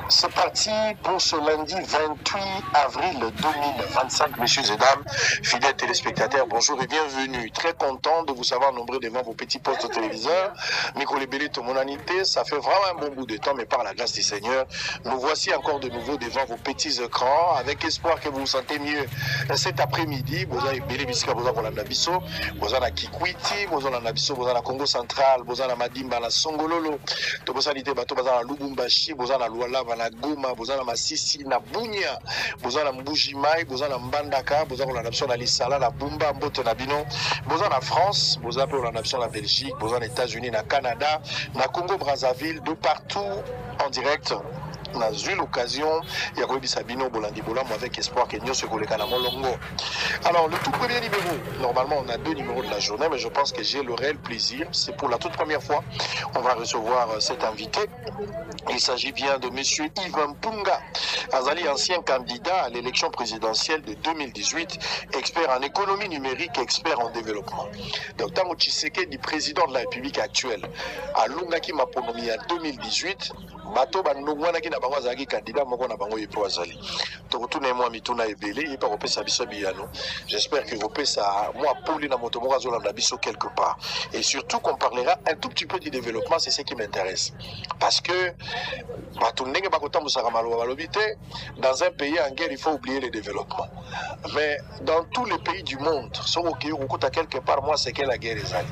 C'est parti pour ce lundi 28 avril 2025, messieurs et dames, fidèles téléspectateurs, bonjour et bienvenue. Très content de vous savoir nombreux devant vos petits postes téléviseurs. Micro Libélé, tout mon anité, ça fait vraiment un bon bout de temps, mais par la grâce du Seigneur, nous voici encore de nouveau devant vos petits écrans, avec espoir que vous vous sentez mieux cet après-midi. Vous avez Bélé Bisca, vous avez la Bisso, vous avez la Kikwiti, vous avez la Bisso, vous avez la Congo central, vous avez la Madimba, la Songololo, vous avez la Lubumbashi, vous avez la Luala, na Goma, bozana Masisi, na Bunia, bozana Mbujimai, bozana Mbandaka, bozana la nation na Lisala, na Bumba, Mbote na Bino, bozana France, bozana la nation na Belgique, bozana États-Unis, na Canada, na Congo Brazzaville, de partout en direct. On a eu l'occasion, il y a Roby Sabino, Bolandi Bolam, avec espoir que nous se collèguons à Molongo. Alors, le tout premier numéro, normalement on a 2 numéros de la journée, mais je pense que j'ai le réel plaisir. C'est pour la toute première fois, on va recevoir cet invité. Il s'agit bien de M. Yves Mpunga, Azali, ancien candidat à l'élection présidentielle de 2018, expert en économie numérique, expert en développement. Donc, Tango Tshisekedi, président de la République actuelle, à Lungaki Maponomi en 2018, bato banongwana ki na bango azaki candidat moko na bango yepo azali to tuna moi mituna ebele yepa kopesa biso biyano. J'espère que vous pesa moi poli na moto moko azolanda biso quelque part, et surtout qu'on parlera un tout petit peu du développement. C'est ce qui m'intéresse, parce que bato ndenge bakota musaka maloba balobite, dans un pays en guerre il faut oublier le développement, mais dans tous les pays du monde so oké okuta quelque part moi c'est que la guerre ezali,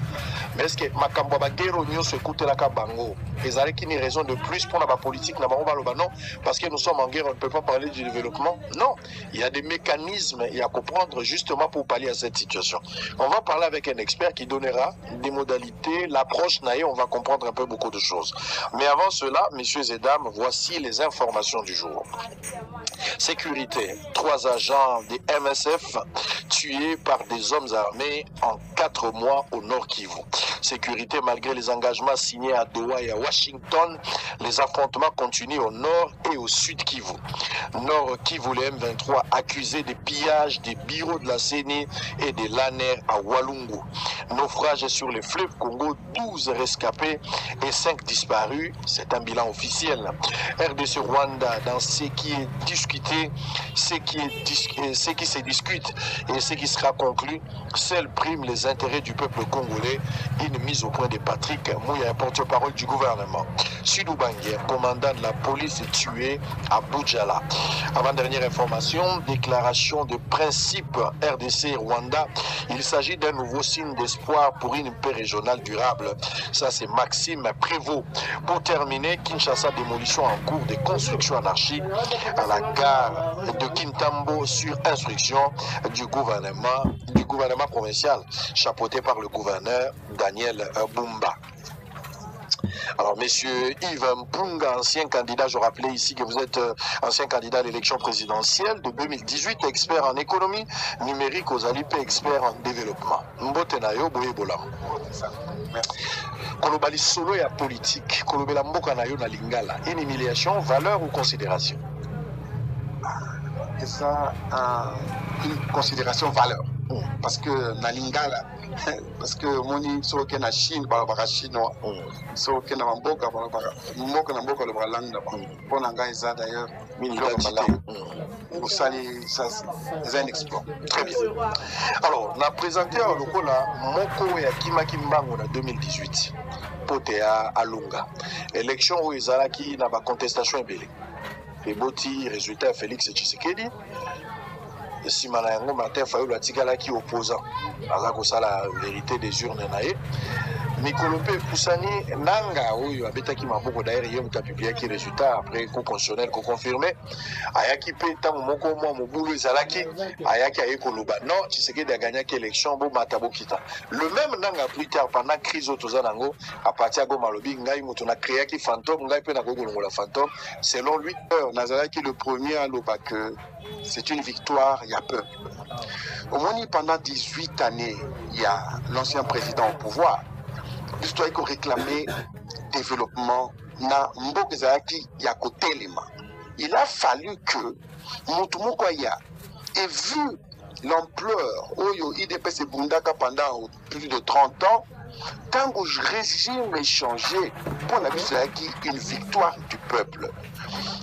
mais est-ce que makambo ba guerre onyo se kutela ka bango ezali qui ni raison de plus pour la politique na bango baloba non parce que nous sommes en guerre on ne peut pas parler du développement? Non, il y a des mécanismes et à comprendre justement pour pallier à cette situation. On va parler avec un expert qui donnera des modalités, l'approche naïe, on va comprendre un peu beaucoup de choses. Mais avant cela, messieurs et dames, voici les informations du jour. Sécurité, 3 agents des MSF tués par des hommes armés en 4 mois au Nord Kivu. Sécurité, malgré les engagements signés à Doha et à Washington, les affrontements continuent au Nord et au Sud Kivu. Nord Kivu, les M23 accusés de pillage des bureaux de la CENI et de l'ANER à Walungu. Naufrage sur le fleuve Congo, 12 rescapés et 5 disparus. C'est un bilan officiel. RDC Rwanda, dans ce qui est discuté, ce qui se discute et ce qui sera conclu, seul prime les intérêts du peuple congolais. Une mise au point de Patrick Mouya, porte-parole du gouvernement. Sudou Banguer, commandant de la police, est tué à Boudjala. Avant-dernière information, déclaration de principe RDC Rwanda. Il s'agit d'un nouveau signe d'espoir pour une paix régionale durable. Ça, c'est Maxime Prévost. Pour terminer, Kinshasa, démolition en cours de construction anarchique à la gare de Kintambo sur instruction du gouvernement provincial, chapeauté par le gouverneur Daniel Bumba. Alors, messieurs Yves Mpunga, ancien candidat, je rappelais ici que vous êtes ancien candidat à l'élection présidentielle de 2018, expert en économie numérique aux Alipes, expert en développement. Mbote na yo boye bola. Kolobali solo ya politique, kolobela mboka na yo na lingala, une humiliation, valeur ou considération? Et ça, une considération valeur. Parce que na lingala, parce que moni so ke na Chine balabaka chinois, so ke na mboka balabaka mboka le balanda pour nanga eza d'ailleurs ça c'est un exploit. Très bien. Alors, na présenté à lokola moko ya Kimaki Mbango na 2018 pote à Alunga. Élection où ezalaki na ba contestation ebele. Eboti résultat Félix Tshisekedi. Simana yango Martin Fayulu atikalaki opposant aza kosala vérité des urnes na ye. Mikolo mpe kusani nanga oyo abetaki maboko d'ailleurs ye muta publiaki résultat après co constitutionnel co confirmé ayaki pe ntango moko mwa mobulu ezalaki ayaki aye koloba non Tshisekedi aganyaki élection bo mata bokita. Le même nanga plus tard pendant crise otoza nango à partir go malobi ngai mutu na créaki fantôme ngai pe na kokolongola fantôme. Selon lui nazalaki le premier à loba que c'est une victoire, il y a peuple. Au moins pendant 18 années, il y a l'ancien président au pouvoir. L'histoire qui réclamait développement na Mbokezaki Yakotelema. Il a fallu que Moutoumoukoya ait vu l'ampleur où IDPS Bundaka pendant plus de 30 ans. Tant que le régime est changé, pour la Bissaki, une victoire du peuple.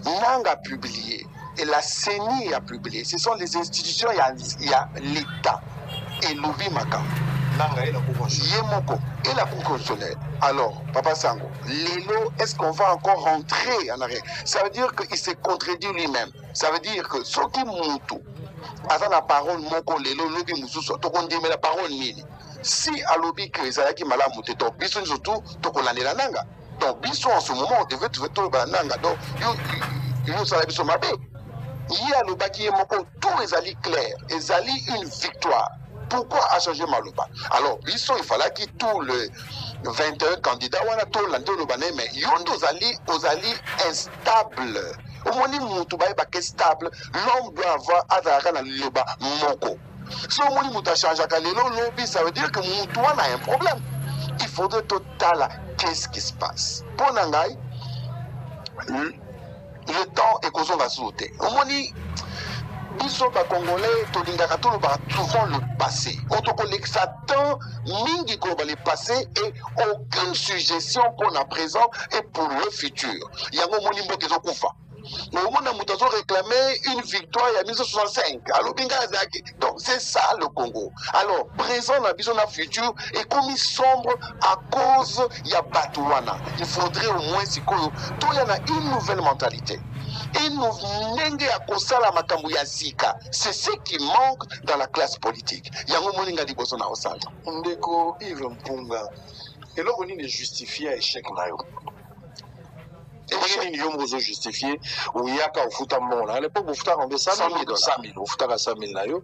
Nanga a publié, et la CENI a publié, ce sont les institutions, il y a l'État, et l'Oubi Makam. Nanga et la Cour constitutionnelle. Yemoko et la Cour constitutionnelle. Alors, Papa Sango, Lelo, est-ce qu'on va encore rentrer en arrière? Ça veut dire qu'il s'est contredit lui-même. Ça veut dire que ce qui moutou, à la parole, Moko, Lelo, Lobi Moussou, Tokondi, mais la parole Nini. Si à l'Obi que ça qui m'a la mouté, donc, Bisson surtout, Tokolane la Nanga. Donc, Bisson en ce moment, on devait trouver tout le Nanga. Donc, il ça la Bisson Mabé. Il y a le Baki Moko, tout les alliés clairs, les alliés une victoire. Pourquoi a changé Maloba? Alors, il fallait que tous les 21 candidats, on a tout l'antenne, mais il y a aux alliés instables. Au moins, il est stable. L'homme doit avoir à Loba Moko. Si au moins il change à lobby, ça veut dire que Moutouan a un problème. Il faudrait total. Qu'est-ce qui se passe? Pour Nangai, le temps est qu'on va sauter. Au moins, Biso ba Congolais, Tolingaka tout souvent le passé. On Satan, mingi ko le passé et aucune suggestion pour le présent et pour le futur. Yango monimbo kezo kufa. Au monde a moutazo réclamé une victoire en 1965. Alors donc c'est ça le Congo. Alors présent la vision la futur est comme sombre à cause il y a Batouana. Il faudrait au moins si tout il y a une nouvelle mentalité. Et nous n'engue à kosala makambu ya zika. C'est ce qui manque dans la classe politique. Yango moninga di bosona osala. Ndeko Yves Mpunga. Et là on est justifié à échec nayo. Et nous avons justifié où il y a qu'à foutre à l'époque, vous foutez en 100 000 vous foutez à 100 000 nayo.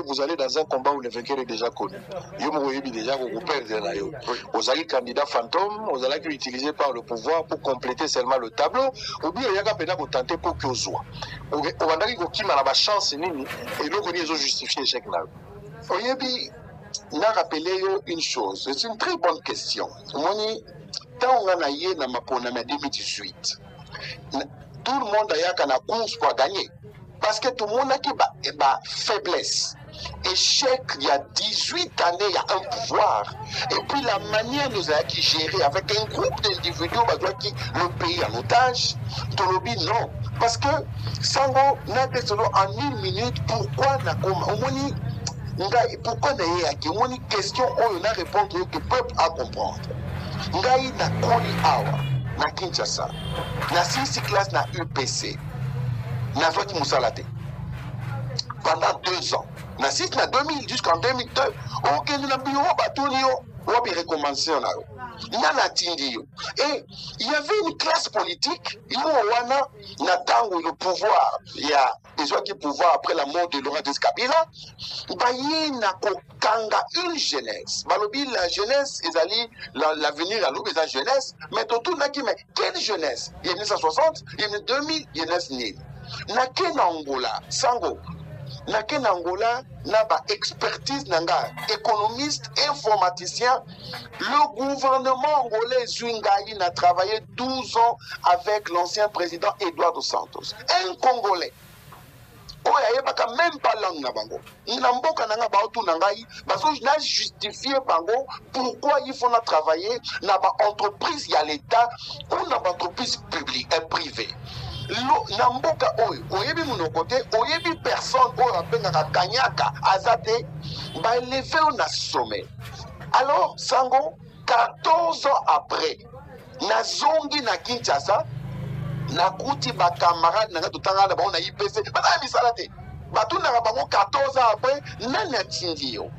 Vous allez dans un combat où le vainqueur est déjà connu. Vous avez déjà vous perdez nayo. Vous allez candidat fantôme, vous allez utilisé par le pouvoir pour compléter seulement le tableau. Ou bien il y a qu'à peine tenter pour que vous soyez. On va dire qu'il a la chance nini et donc on est justifié échec nayo. Oyebi n'a rappelé une chose. C'est une très bonne question. Tant on a eu dans ma 2018, tout le monde a eu la course pour gagner. Parce que tout le monde a une faiblesse. Échec, il y a 18 années, il y a un pouvoir. Et puis la manière nous a géré avec un groupe d'individus qui le pays en otage, Tolobi non. Parce que Sango n'a que solo en une minute, pourquoi n'a pourquoi n'a une question où on a répondu que le peuple a comprendre. Ngai na koni awa na Kinshasa na 6 classes na UPC na Zoti Moussalate pendant 2 ans na 6 na 2000 jusqu'en 2002 aucun na bureau batunio wabi recommencer on a nana tindio et il y avait une classe politique il wana na tango le pouvoir il y a des gens qui pouvoir après la mort de Laurent Kabila bayi na kokanga une jeunesse balobi la jeunesse ezali l'avenir à l'eau la jeunesse mais tout na qui mais quelle jeunesse il y a 1960 il y a 2000 il y a 9 na kena Angola sango na kena Angola na ba expertise nanga économiste informaticien le gouvernement angolais Zwingai a travaillé 12 ans avec l'ancien président Eduardo Santos un Congolais oya yebaka même pas langue na bango na mboka nanga ba otu nangai parce que na justifier bango pourquoi il faut travailler na ba entreprise ya l'état ou na ba entreprise publique et privée na mboka oyo oyebi monokote oyebi personne oyo abengaka kanyaka azate ba élevé na sommet alors sango 14 ans après na zongi na Kinshasa na kuti ba camarade nanga totanga na ba na IPC ba na misala te batu na bango 14 ans après nani atindi yo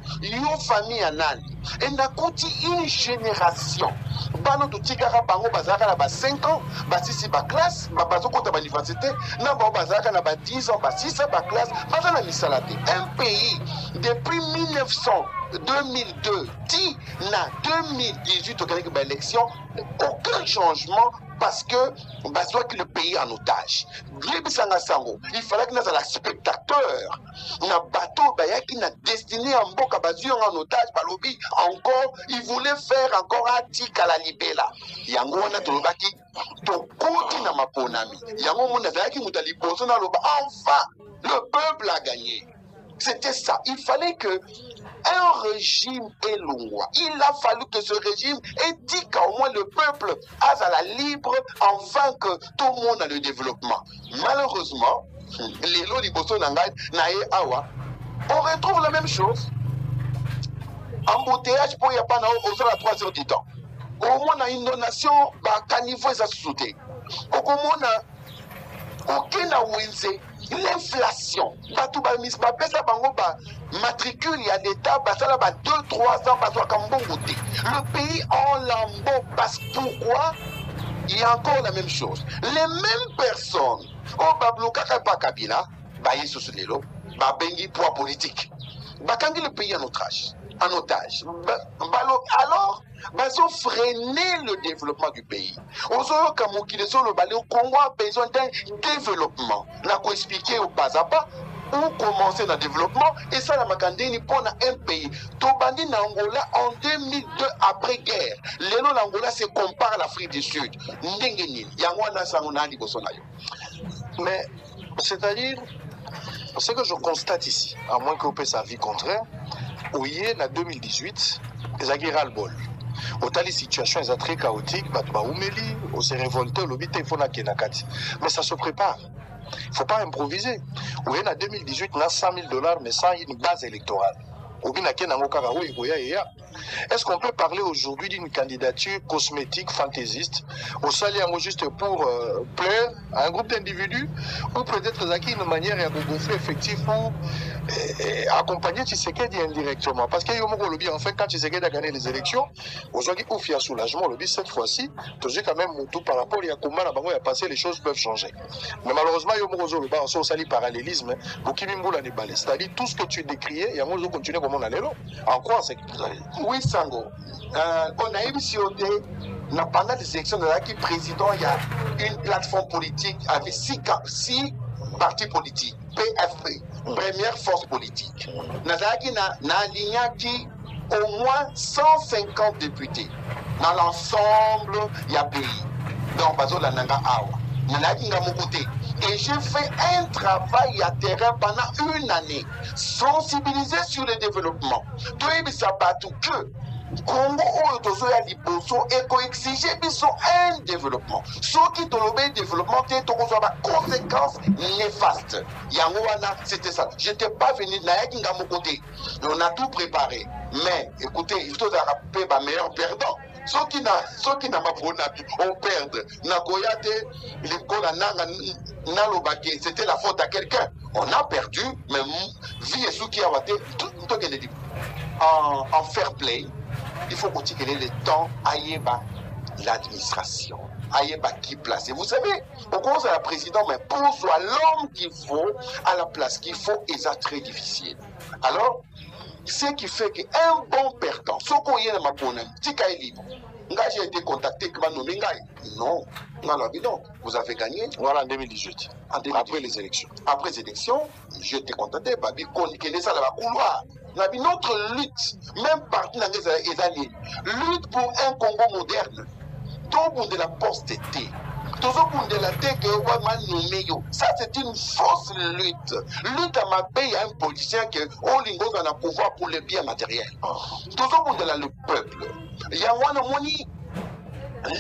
famille ya nani et na kuti une génération bano totikaka bango bazaka na ba 5 ans ba 6 ba classe ba bazokota ba université na ba bazaka na ba 10 ans ba 6 ba classe baza na misala te un pays depuis 2002 ti na 2018 au Québec ba élection aucun changement parce que le pays en otage. Il fallait que nous soyons spectateurs. Na bateau qui n'a destiné en boka en otage balobi encore il voulait faire encore un tic à la libella. Yango wana tolobaki to koti na maponami. Yango mona zaki mutali boso na loba enfin le peuple a gagné. C'était ça. Il fallait que un régime ait loi. Il a fallu que ce régime ait dit qu'au moins le peuple a la libre afin que tout le monde a le développement. Malheureusement, les lois liboso nangai nae awa, on retrouve la même chose. Embouteillage pour y a pas aux 3 heures du temps. Au moins on a une donation, caniveau et ça sauté. Au moins on a aucun awinse. L'inflation, matricule, il y a l'État, 2-3 ans, le pays en lambeau, parce pourquoi il y a encore la même chose. Les mêmes personnes, au Bablouka Kabila, Bengi poids politique, Bakangi le pays en otage. Alors, ils ont freiné le développement du pays. Le Congo a besoin d'un développement. On a expliqué au Bazapa où commencer le développement et ça, la Makandini pour un pays. Tobandi Angola en 2002 après-guerre. Lélo l'Angola se compare à l'Afrique du Sud. Mais, c'est-à-dire, ce que je constate ici, à moins que vous puissiez sa vie contraire, au IE, en 2018, les aguerres le bol. Au tali situation est très chaotique, on s'est révolté, il faut mais ça se prépare. Il ne faut pas improviser. Oui, en 2018, on a $100,000, mais sans une base électorale. Est-ce qu'on peut parler aujourd'hui d'une candidature cosmétique, fantaisiste, au salaire juste pour plaire à un groupe d'individus, ou peut-être une manière à gonfler effectif pour accompagner Tshisekedi indirectement? Parce qu'il y a en fait, quand Tshisekedi a gagné les élections, aujourd'hui, il y a soulagement, cette fois-ci, quand même tout par rapport à comment il a passé, les choses peuvent changer. Mais malheureusement, il y a un parallélisme, c'est-à-dire tout ce que tu décriais, il y a un continuer comme on a l'élo. En quoi c'est que vous avez... Oui, Sango. On a émissionné, pendant les élections de la président, il y a une plateforme politique avec 6 partis politiques. PFP, première force politique. Nazaki na lignaki au moins 150 députés dans l'ensemble il y a pays. Donc, Bazo la Nanga Awa. Et j'ai fait un travail à terrain pendant une année, sensibilisé sur le développement. Tout le monde que Congo et coexiger un développement. Ceux qui ont le développement, ils ont des conséquences néfastes. C'était ça. Je n'étais pas venu de mon côté. On a tout préparé. Mais écoutez, il faut rappeler ma meilleur perdant. Ceux qui n'ont pas on perd. C'était la faute à quelqu'un. On a perdu, mais vie et ceux qui ont été en fair play. Il faut continuer le temps à l'administration, à qui place. Et vous savez, on commence à la présidente, mais pour soit l'homme qu'il faut, à la place qu'il faut, et ça très difficile. Alors, ce qui fait qu'un bon perdant, ce qu'on y a dans ma bonne, j'ai été contacté, non, non, vous avez gagné. Voilà en 2018. Après les élections. Après les élections, j'ai été contacté, Babi, qu'on ça dans la couloir. Notre lutte, même partie dans les années, lutte pour un Congo moderne, tout le monde de la poste-té, tout le monde de la tête que ça c'est une fausse lutte. Lutte à ma paix à un politicien que Olingo dans le pouvoir pour le bien matériel. Tout le monde de le peuple. Il y a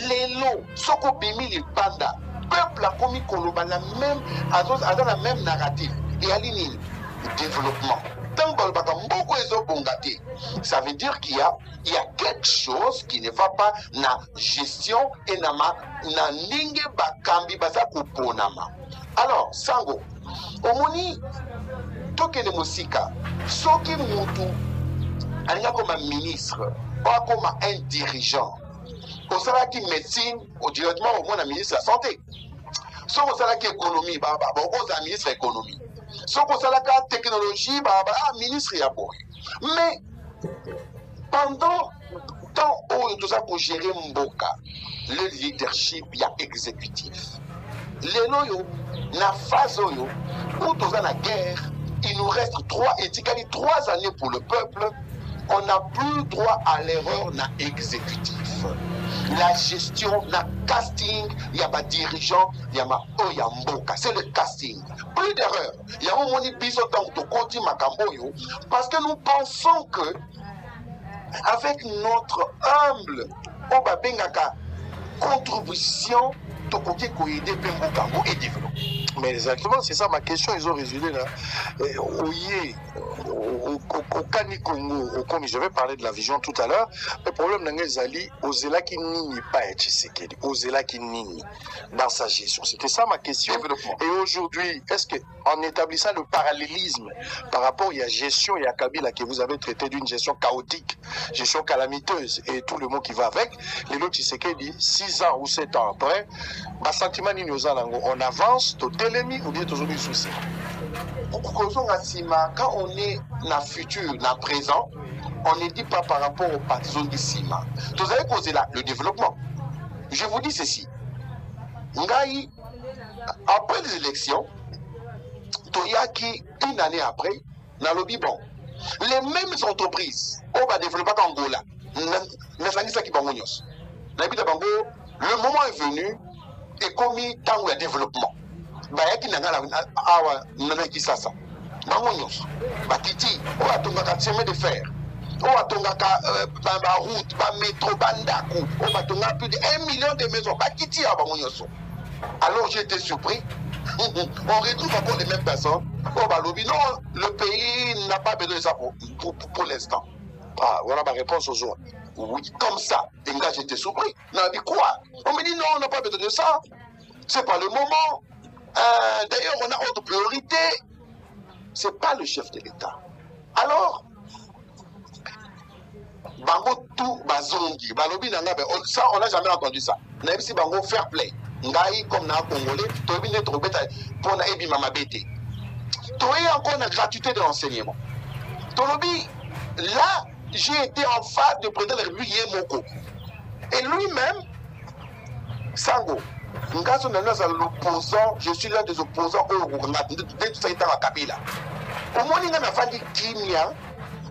les lots, Soko Bimi, les Banda, peuple a commis Koloba la même narrative. Et à l'île, développement. Ça veut dire qu'il y a quelque chose qui ne va pas dans la gestion et dans la ligne bakambi basa kuponama. Alors, Sango, omoni toke de musika, soki mutu, anga comme un ministre, pas comme un dirigeant. Au salaire qui médecine, au directement au moins un ministre de la santé. Sauf au salaire qui économie, au ministre de l'économie. Sauf au salaire qui technologie, ministre de mais pendant tant tout ça pour gérer Mboka, le leadership il y a exécutif. Les loyaux, la phase où tout ça la guerre, il nous reste 3 années pour le peuple. On n'a plus droit à l'erreur dans l'exécutif. la gestion, la casting, il y a ma dirigeant, il y a ma Oyamboka. C'est le casting. Plus d'erreurs. Il y a un moment parce que nous pensons que avec notre humble contribution, et développer. Mais exactement, c'est ça ma question, ils ont résumé là. Au Kani Congo, comme je vais parler de la vision tout à l'heure, le problème d'Angezali, Ozela qui n'y pas être Tshisekedi, Ozela qui n'y dans sa gestion. C'était ça ma question. Et aujourd'hui, est-ce qu'en établissant le parallélisme par rapport à la gestion et à Kabila que vous avez traité d'une gestion chaotique, gestion calamiteuse et tout le monde qui va avec, les autres Tshisekedi, 6 ans ou 7 ans après, on avance, totélémi ou bien toujours du souci. Quand on est dans le futur, dans le présent, on ne dit pas par rapport aux partisans du CIMA. Vous avez causé là le développement. Je vous dis ceci. Après les élections, Toyaki, une année après, dans le Bibon, les mêmes entreprises, on va développer en Angola. Le moment est venu et commis tant le développement. Bayaki nangala awa nanaki sasa. Bangonyos. Bakiti, on a tonga chemin de fer. On a tonga ba route, ba métro, bandaku. On a tonga plus de 1 million de maisons. Bakiti à Bangonyos. Alors j'ai été surpris. On retrouve encore les mêmes personnes. Oh bah lobby, non, le pays n'a pas besoin de ça pour l'instant. Ah, voilà ma réponse aux autres. Oui, comme ça. Et là, j'étais surpris. On a dit quoi? On me dit non, on n'a pas besoin de ça. C'est pas le moment. D'ailleurs, on a autre priorité. C'est pas le chef de l'État. Alors, Bango tout bazongi. Balobi nanga, ça, on n'a jamais entendu ça. Même si Bango fair play. Ngai comme na Congolais, Tobi ne trop bête pour na ebi mama bête. Tobi encore la gratuité de l'enseignement. Tobi, là, j'ai été en face de président de la République Yemoko. Et lui-même, Sango, l'opposant, je suis l'un des opposants au Rwanda, dès tout ça est à Kabila. Au moins, il n'a pas dit Kimia,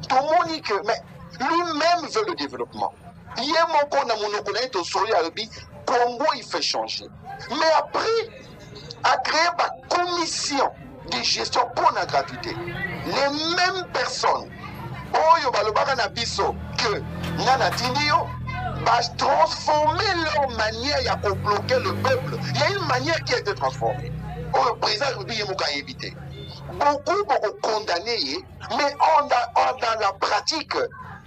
tout le monde que, mais lui-même veut le développement. Yemoko na monoko na ito sori arabi, Congo il fait changer. Mais après, à créer ma commission de gestion pour la gratuité, les mêmes personnes, Oyo balobaka na biso que nana tindio va transformer leur manière à bloquer le peuple. Il y a une manière qui a été transformée. Le président Rubi a évité. Beaucoup condamnés, mais dans la pratique,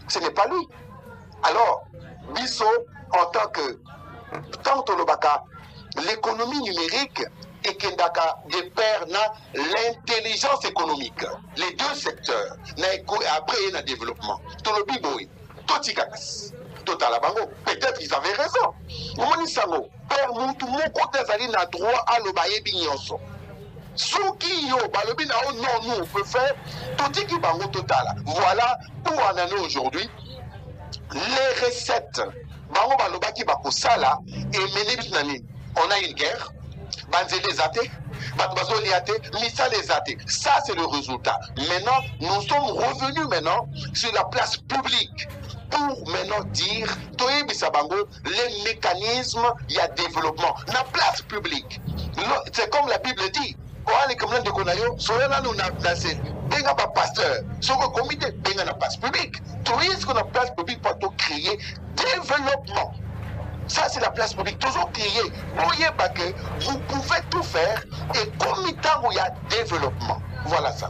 ce n'est pas lui. Alors, biso, en tant que l'économie numérique et Kendaka de pair l'intelligence économique. Les deux secteurs, après il y a un développement. Peut-être ils avaient raison. Père Moutou, mon côté a droit à l'obaye bignonso. Ceux qui ont non, nous on peut faire tout ce qui bango total. Voilà où on en est aujourd'hui. Les recettes, bango balobaki bako sala et mené on a une guerre. Les athées, les athées. Ça, c'est le résultat. Maintenant, nous sommes revenus maintenant sur la place publique pour maintenant dire les mécanismes, il y a développement. La place publique. C'est comme la Bible dit. Pasteur, comité, la place publique. Tout ce qu'on a place publique pour créer développement. Ça, c'est la place publique. Toujours crier. Vous pouvez tout faire et comme il y a développement. Voilà ça.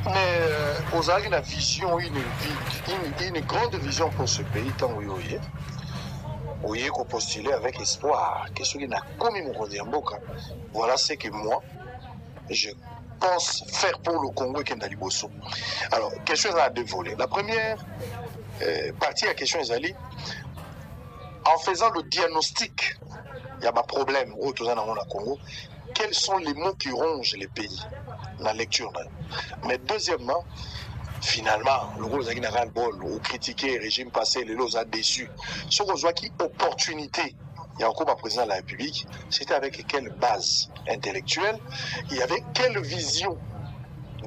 Mais vous avez une vision, une grande vision pour ce pays, tant que vous voyez qu'on postulait avec espoir. Voilà ce que moi, je pense faire pour le Congo et Kendali Bosso. Alors, question à deux volets. La première partie à question Ezali. En faisant le diagnostic, il y a un problème au Congo. Quels sont les mots qui rongent les pays dans la lecture? Mais deuxièmement, finalement, le gros général Bol, ou critiquer le régime passé, les lots a déçu. Ce qu'on voit qui opportunité, il y a encore un président de la République, c'était avec quelle base intellectuelle, il y avait quelle vision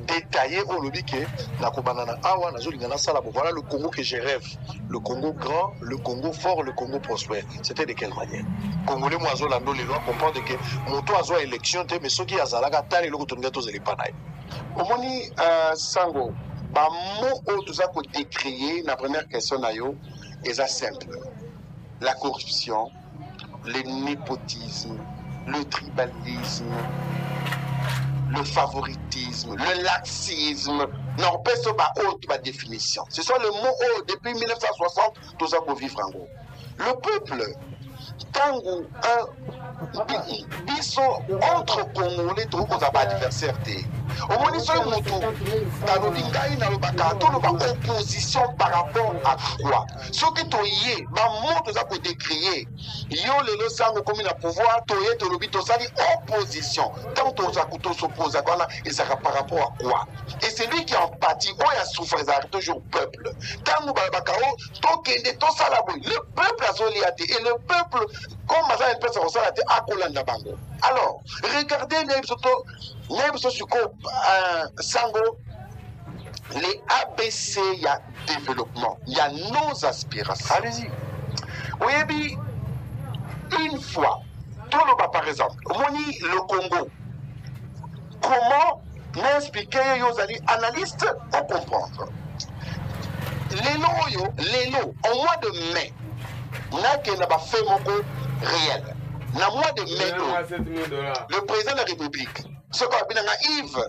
détaillé au lobby que nakobanana awa nazolingana sala. Voilà le Congo que je rêve, le Congo grand, le Congo fort, le Congo prospère. C'était de quelle manière? Congolais moi azolando les lois comprendre que moto azo élection te mais soki azalaka tali loko tonga to zelipanaye. Omoni sango ba mot o tout ça ko décrier la première question na yo est simple. La corruption, le népotisme, le tribalisme, le favoritisme, le laxisme, n'empêche pas autre définition. Ce sont les mots depuis 1960, tout ça pour vivre en gros. Le peuple, tango, biso entre Congolais, tout qu'on a pas adversaire. Au moins, ils sont moto. Opposition par rapport à quoi? Ce qui est montre ça pour décrier. Yo le sango comme il a pouvoir, toye to lobi to sali opposition. Tant on s'oppose à quoi et ça par rapport à quoi? Et c'est lui qui en pâtit. On a souffert toujours peuple. Tant nous balabakao, le peuple a solidaté et le peuple comme ça une personne solidaté à Kolanda Bango. Alors, regardez Sango, les ABC, il y a développement, il y a nos aspirations. Allez-y. Oui, une fois, tout le monde, par exemple, le Congo, comment m'expliquer aux analystes pour comprendre? L'élo, au mois de mai, n'a pas fait mon coup réel. Dans le mois de mai, le président de la République, ce qu'on appelle Yves,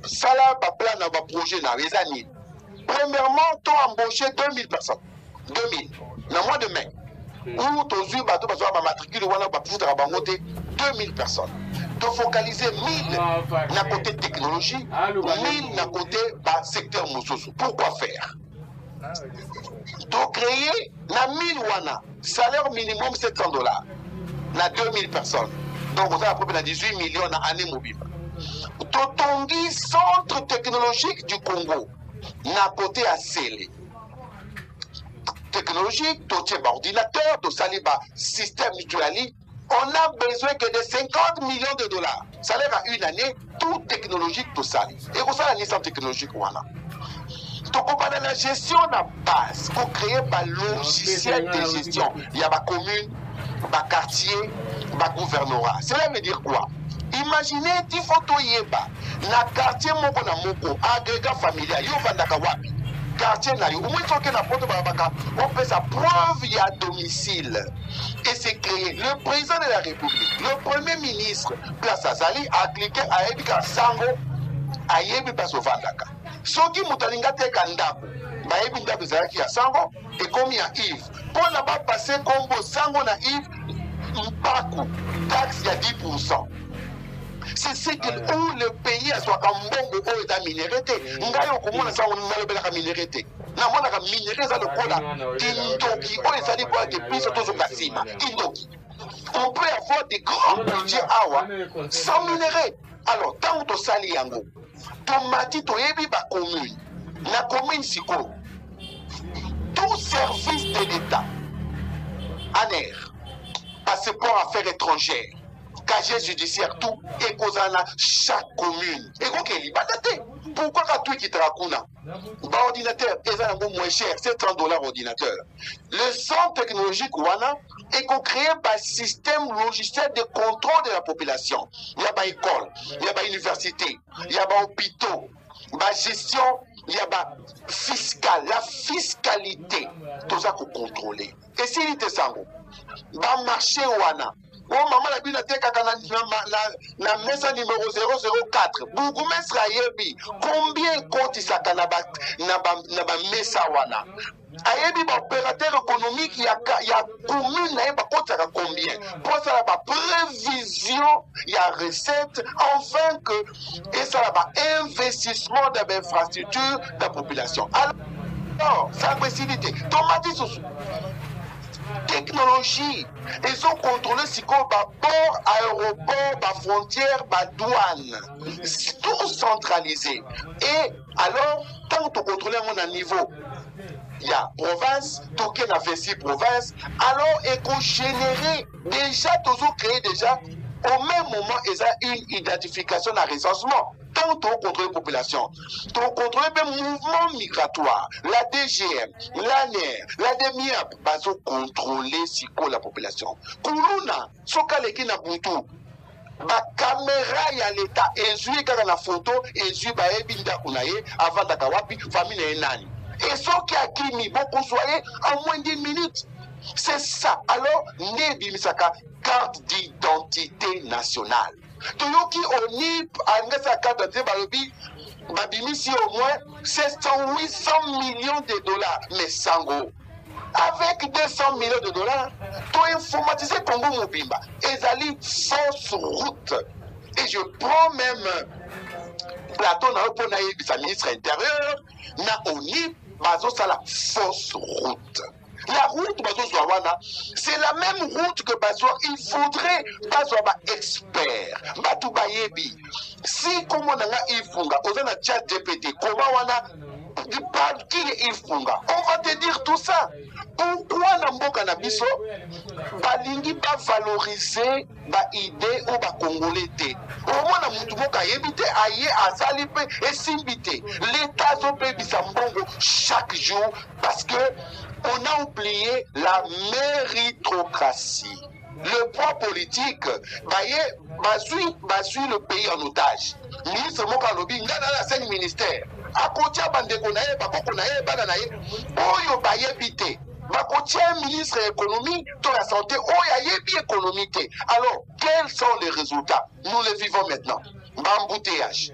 Salah plan dans le projet dans les années. Premièrement, tu as embauché 2000 personnes. 2000. Dans le mois de mai. Où tu as eu ma matricule, tu as 2000 personnes. Tu as focalisé 1000 dans le côté technologie, 1000 dans le côté secteur Moussousou. Pourquoi faire? Tu as créé dans 1000 wana, salaire minimum $700. Dans 2000 personnes. Donc, on a à peu près 18 millions d'années mobile. Totongi, centre technologique du Congo, n'a côté à Sélé. Technologique, tout ordinateur, tout saliba, système mutuali, on a besoin que de 50 millions de dollars. Ça lève à une année, tout technologique, tout sali. Et pour ça, la centre technologique, voilà. Donc, on parle de la gestion de la base, pour créer un logiciel de gestion. Il y a ma commune, ma quartier, ma gouvernorat. Cela veut dire quoi? Imaginez, il faut toyeba, na quartier moko na moko, agrégat familial, yo vandaka wapi, quartier na yo, au moins que na poto babaka, on fait sa preuve, il y a domicile. Et c'est créé. Le président de la République, le premier ministre, Place Azali, a cliqué à Ebika Sango, à Yebi Paso Vandaka. Soki Moutalinga Tekandako, ba Yebi Ndako Zaki à Sango, et comme il y a Yves. Pour ne pas passer combo Sango na Yves, Mpaku, taxe il y a 10%. C'est ce que où le pays a soit comme bon au état minérité. Ngayo comment ça on a le bel minérité. Na mona ka minérité ça le kola. Kindoki on est allé voir des plus autour kasima. Kindoki. On peut avoir des grands budgets awa sans minerai. Alors tant to sali yango. Tomati to yebi ba commune. La commune siko. Tout service de l'État. ANER. Passeport affaires étrangères. Casier judiciaire, tout, et causana chaque commune. Et qu'on est libaté. Pourquoi quand tout qui te raconte? Ordinateur, est moins cher, c'est $30 ordinateur. Le centre technologique Wana est qu'on crée un système logiciel de contrôle de la population. Il y a pas école, il y a pas université, il y a pas hôpitaux, la gestion, il y a pas fiscal, la fiscalité, tout ça qu'on contrôle. Et s'il était sans le marché Wana. Oh maman la bine te kaka na mesa numéro 004 bourgmestre ayebi combien compte isaka na ba mesa wana ayebi ba opérateur économique ya commune na ba compte saka combien pour ça la ba prévision ya recette enfin que et ça la ba investissement dans l'infrastructure de la population. Alors ça possibilité tomati sous technologie, ils ont contrôlé ce qu'on va port, aéroport, frontière, douane, tout centralisé. Et alors, tant que tu contrôles à un niveau, il y a province, token a 26 provinces, alors et qu'on génère déjà, toujours créé déjà, au même moment, ils ont une identification à recensement. tant qu'on contrôle la population, on contrôle le mouvement migratoire, la DGM, l'ANER, la DEMIAP, bazo contrôler si la population. Kuluna, sokaleki na buntu, ba caméra ya l'État, ezui kaka na photo, ezui ba ebinda kunaye, avant d'akawapi, famille nani. Et ce qui a kimi, beaucoup soyez en moins d'1 minute. C'est ça. Alors, Nebi Misaka, carte d'identité nationale. Toyoki Onip, Angasa carte d'identité Balobi, Babimisi au moins 700-800 millions de dollars. Mais Sango, avec 200 millions de dollars, tu as informatisé Congo Mobimba. Et ali fausse route. Et je prends même Plateau na sa ministre intérieur, na Onip, bazo ça la fausse route. La route bazo Zouawana, c'est la même route que bazo. Il faudrait bazo ba expert, batu bayebi. Si comme on a ifunga, on a chat GPT, comment on a qui est ifunga, on va te dire tout ça. Pourquoi Namboka Nabiso balingi ba valoriser ba idée ou ba congolais té. Au moins na mutu moka yebite aye asalipe et simbite. L'état zopé bisambongo chaque jour parce que on a oublié la méritocratie. Le poids politique, suit le pays en otage. Ministre Mokalobi, il y a 5 ministères. À côté de Bandekonaye, Bakokonaye, Bananaye, Oyo Bayebite. Bakotia ministre de l'économie, de la santé, Oyayebi économie. Alors, quels sont les résultats? Nous les vivons maintenant. Bambouteillage.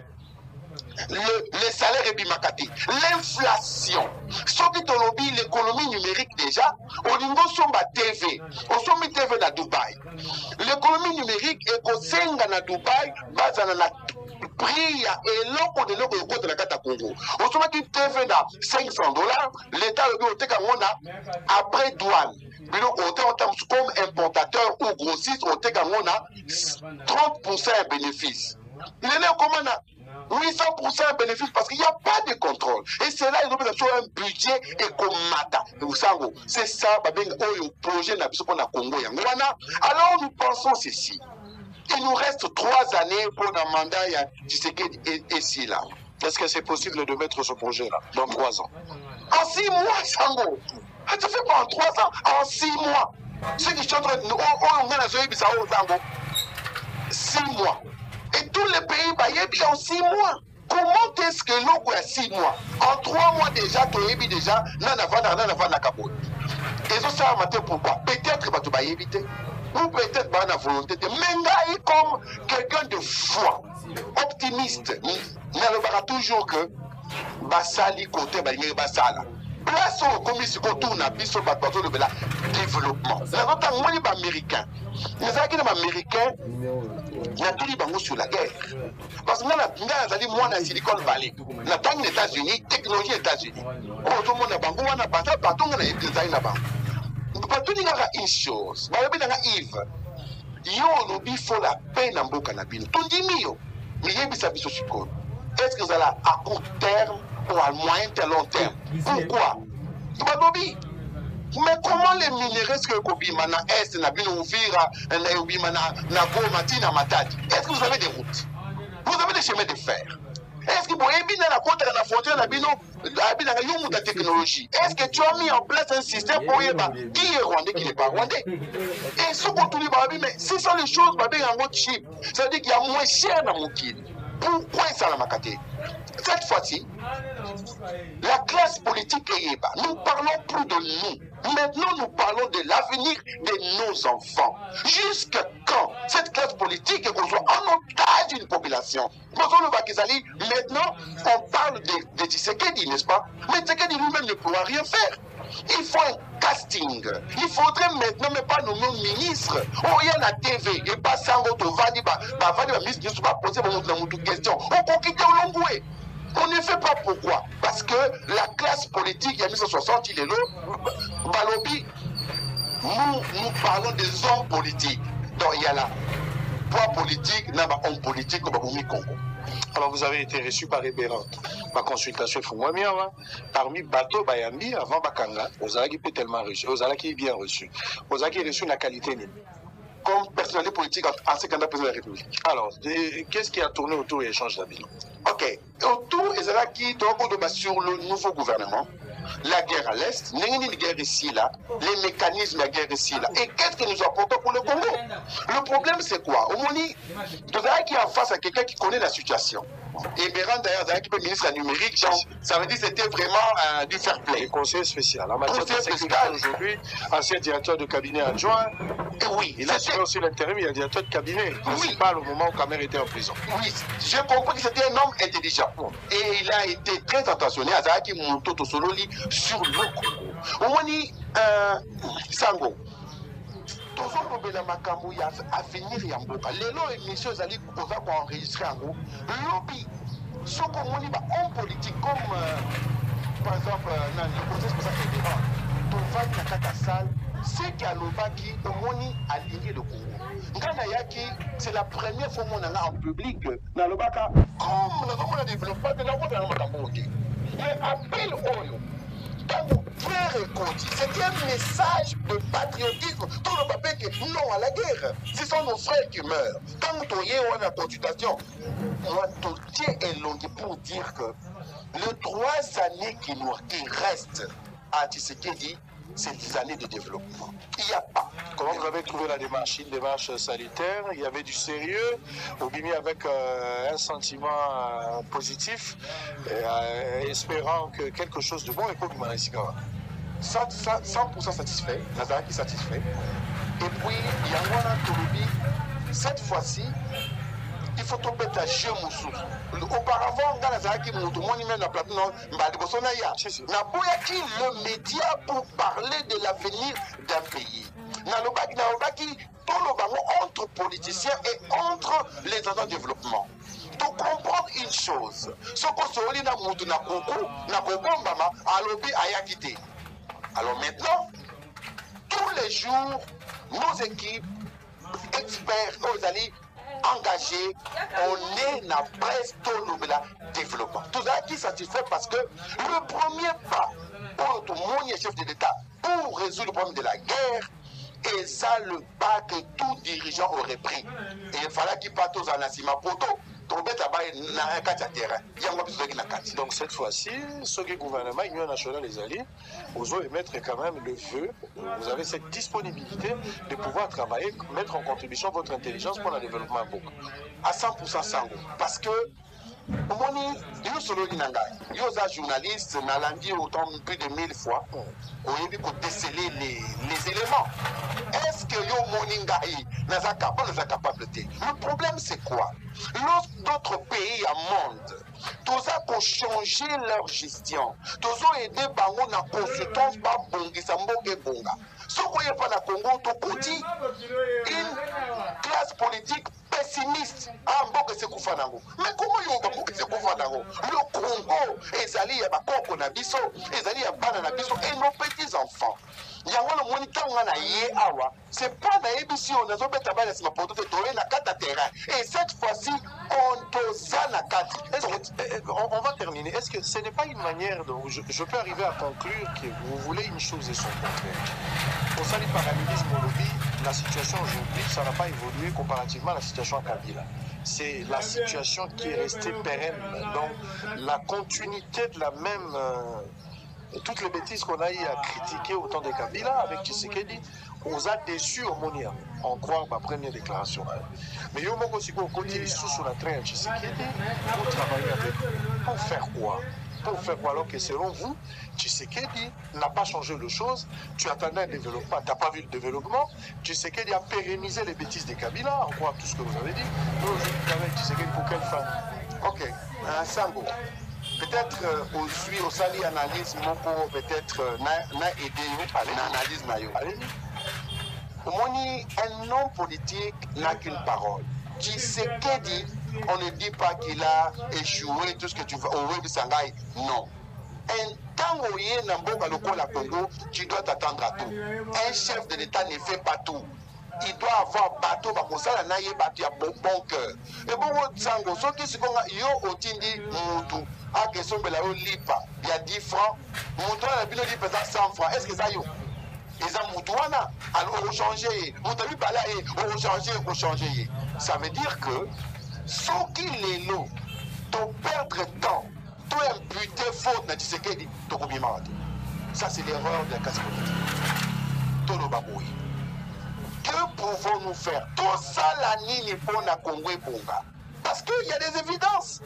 Les salaires et bimakati, l'inflation, ce qui est lobby, l'économie numérique déjà, au niveau de TV, au sommet TV à Dubaï. L'économie numérique est qu'au sein de Dubaï, basé dans la prix et l'eau de l'eau de la carte Congo. Au sommet de TV à $500, l'État a après douane. Comme importateur ou grossiste, on a 30% de bénéfices. Il est là comment 800% de bénéfices parce qu'il n'y a pas de contrôle. Et c'est là qu'ils ont besoin un budget et comme mata. C'est ça, le projet n'a pas de Congo. Alors nous pensons ceci. Il nous reste 3 années pour un mandat et si là. Est-ce que c'est possible de mettre ce projet-là dans 3 ans? En 6 mois, Sango. Ça fait pas en 3 ans, en 6 mois. Ceux qui sont en train de nous, on a 6 mois. Et tous les pays, il y a 6 mois. Comment est-ce que l'eau a 6 mois? En 3 mois déjà, tu as déjà, et ça, ça matin pourquoi? Peut-être que tu vas éviter. Ou peut-être que tu as volonté de Mengaï comme quelqu'un de foi, optimiste. Mais il y a toujours que Basali côté Basala. Place au commission tourne à Bisso Bateau de développement. C'est un américain. Les Américains, il y a tout sur la guerre. Parce que nous avons dans Silicon Valley. Nous avons les États-Unis, technologie États-Unis. Tout le monde a bango, on a pas partout, on a des designs là-bas. Partout, il y a une chose. Il y a Yves. Il faut la paix dans le cannabis. Tout dit mieux. Mais il y a des choses sur le est-ce que vous allez à court terme ou à moyen et long terme? Pourquoi? Mais comment les minéraux est-ce que Kobimana Est, Nabino Ouvira, est-ce que vous avez des routes? Vous avez des chemins de fer? Est-ce que vous avez bien la côte de la frontière de la technologie? Est-ce que tu as mis en place un système pour y aller? Qui est rwandais, qui n'est pas rwandais? Et ce qu'on dit, mais ce sont les choses en mode chip. Ça veut dire qu'il y a moins cher dans mon kid. Pourquoi ça la makate? Cette fois-ci, la classe politique est bas. Nous parlons plus de nous. Maintenant, nous parlons de l'avenir de nos enfants. Jusqu'à quand cette classe politique est qu'on soit en otage d'une population? Maintenant, on parle de Tshisekedi, n'est-ce pas? Mais Tshisekedi lui-même ne pourra rien faire. Il faut un casting. Il faudrait maintenant même pas nommer un ministre. Oh, il y a la TV. Et pas Sango Tovadi, ministre ne pas poser une question. On quitte au Longoué. On ne fait pas pourquoi. Parce que la classe politique, il y a 1960, il est là. Balobi, nous parlons des hommes politiques. Donc il y a la poids politique, n'a pas homme politique comme Baboumi Congo. Alors vous avez été reçu par Ebérant. Ma consultation est moi bien. Parmi Bateau Bayambi, avant Bakanga, Ozalaki peut tellement reçu. Ozalaki bien reçu. Ozalaki reçu la qualité. comme personnalité politique ancien candidat président de la République. Alors, qu'est-ce qui a tourné autour de l'échange d'habits? Ok. Autour, il y a qui sur le nouveau gouvernement, la guerre à l'Est, la guerre ici, là, les mécanismes de la guerre ici, là. Et qu'est-ce que nous apportons pour le Congo? Le problème, c'est quoi? Au Moni, il y a qui est en face à quelqu'un qui connaît la situation. Et Béran, d'ailleurs, qui est ministre numérique, genre, ça veut dire que c'était vraiment du fair play. Le conseiller spécial. En matière de sécurité aujourd'hui, ancien directeur de cabinet adjoint. Et oui, il a assuré aussi l'intérim, il y a directeur de cabinet principal au moment où Kamer était en prison. Oui, j'ai compris que c'était un homme intelligent. Et il a été très attentionné à Zaki Moutoto Sololi sur le Congo. Au moins, Sango. tozolobela makambo ya avenir ya mboka lelo émission ezali koza koenregistre yango lobi soko omoni bahomme politique comme par exemple nani conseil responsable fédéral tovandi na kati ya salle seki alobaki omoni alingi le Congo nga nayaki c'est la première fois monanga en public nalobaka comme nazomona développement te nakotana makambo oke mais appel oyo c'était un message de patriotisme. Tout le papier qui non à la guerre. Ce sont nos frères qui meurent. Quand on y a une consultation, moi, tout est long pour dire que les 3 années qui restent à Tshisekedi, c'est des années de développement. Il n'y a pas. Comment vous avez trouvé la démarche? Une démarche sanitaire, il y avait du sérieux, Obimi avec un sentiment positif, espérant que quelque chose de bon est pour Bimarisika. 100% satisfait, Nazaraki satisfait. Et puis, il y a un Tolobi, cette fois-ci, il faut tomber à jeu Moussou. Auparavant, Nazaraki Moutoumoni, même la plateforme, Mbadibosonaya, n'a pas acquis le média pour parler de l'avenir d'un pays. Nalobaki, tout le ballon entre politiciens et entre les agents de développement. Pour comprendre une chose, ce qu'on se relie dans Moutou, na Koko, Mbama, Alobi, Ayakite. Alors maintenant, tous les jours, nos équipes, experts, aux alliés, engagés, on est dans presque le développement. Tout ça qui satisfait parce que le premier pas pour tout le monde est chef de l'État pour résoudre le problème de la guerre, et ça le pas que tout dirigeant aurait pris. Et il fallait qu'il parte aux anassima poto. Donc cette fois-ci, ce gouvernement, l'Union nationale des alliés, vous allez mettre quand même le vœu, vous avez cette disponibilité de pouvoir travailler, mettre en contribution votre intelligence pour le développement à 100% sango. Parce que yo solo linanga, yo za journaliste, nalandi autant plus de 1000 fois, on a vu qu'on déceler les éléments. Est-ce que yo moningai n'a capable de le problème c'est quoi? Lorsque d'autres pays à monde, tous ont changé leur gestion, tous ont aidé bango na consultance par bongisa mboke bonga. Ce qu'on y a pas na Congo, tout dit une classe politique pessimiste. Ah, mboke se kufa nango. Mais comment yo mboke se kufa nango? Le Congo, ezali ya bakoko na biso, ezali ya bana na biso et nos petits enfants. Yango le monitanga na ye awa, c'est pas na ebisi on a zobeta bana sima poto te toé na kata terrain. Et cette fois-ci, on dosa na kata. On va terminer. Est-ce que ce n'est pas une manière dont je peux arriver à conclure que vous voulez une chose et son contraire? Pour ça, le parallélisme au lobby, la situation aujourd'hui, ça n'a pas évolué comparativement à la situation à Kabila. C'est la situation qui est restée pérenne. Donc, la continuité de la même... toutes les bêtises qu'on a eu à critiquer au temps de Kabila avec Tshisekedi, on nous a déçus au Monia. On croit ma première déclaration. Mais il y a aussi qu'on continue sous la traîne Tshisekedi pour travailler avec eux. Pour faire quoi? Pour faire quoi alors que selon vous, Tshisekedi n'a pas changé les choses, tu attendais un développement, tu n'as pas vu le développement, Tshisekedi a pérennisé les bêtises de Kabila, on croit tout ce que vous avez dit. Nous, aujourd'hui, avec Tshisekedi, pour quelle fin? Ok, Sango. Peut-être aussi au sali analyse moko peut-être na aider l'analyse nayo. Un homme politique n'a qu'une parole. Tshisekedi, on ne dit pas qu'il a échoué tout ce que tu veux au Web Sangai. Non. Un temps où il y a un Congo, tu dois t'attendre à tout. Un chef de l'État ne fait pas tout. Il doit avoir bateau, il y a bon cœur. Et bon, Sango, ce qui se passe, il y a Otindi Moutou. À question de la lipa, il y a 10 francs. Moutou, il y a 100 francs. Est-ce que ça y est? Ils ont Moutouana. alors on changer, on t'a vu parler, on changer. Ça veut dire que ceux qui les lots, de perdre temps, de imputer faute, na Tshisekedi, de combien maradi. Ça c'est l'erreur de la classe politique. Tout le babouille. Que pouvons-nous faire? Tout ça la nini pour na Congo et Bonga. Parce qu'il y a des évidences.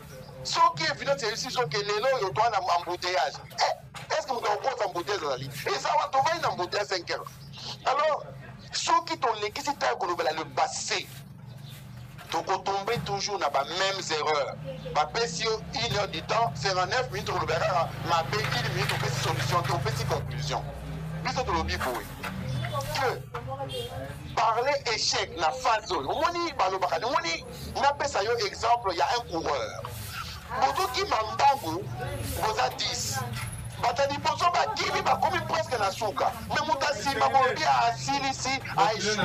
Ce qui est évident, c'est ici que les lots, ils ont un embouteillage. Est-ce que vous avez un embouteillage dans la ligne? Et ça va trouver un embouteillage à 5 heures. Alors, ceux qui ont l'électricité le passé, donc on tombe toujours dans les mêmes erreurs. Si 1 heure du temps, 59 minutes, on verra, ma belle 1 minute, on fait solution, on fait conclusion. Puis c'est le biboué. Que parler échec na phase zone. On dit par le bacane. On dit n'a pas ça un exemple. Il y a un coureur. Pour qui m'embango, vous a 10. Batani poso ba kimi ba komi presque na suka. Mais mutasi ma mobi a asili ici a échoué.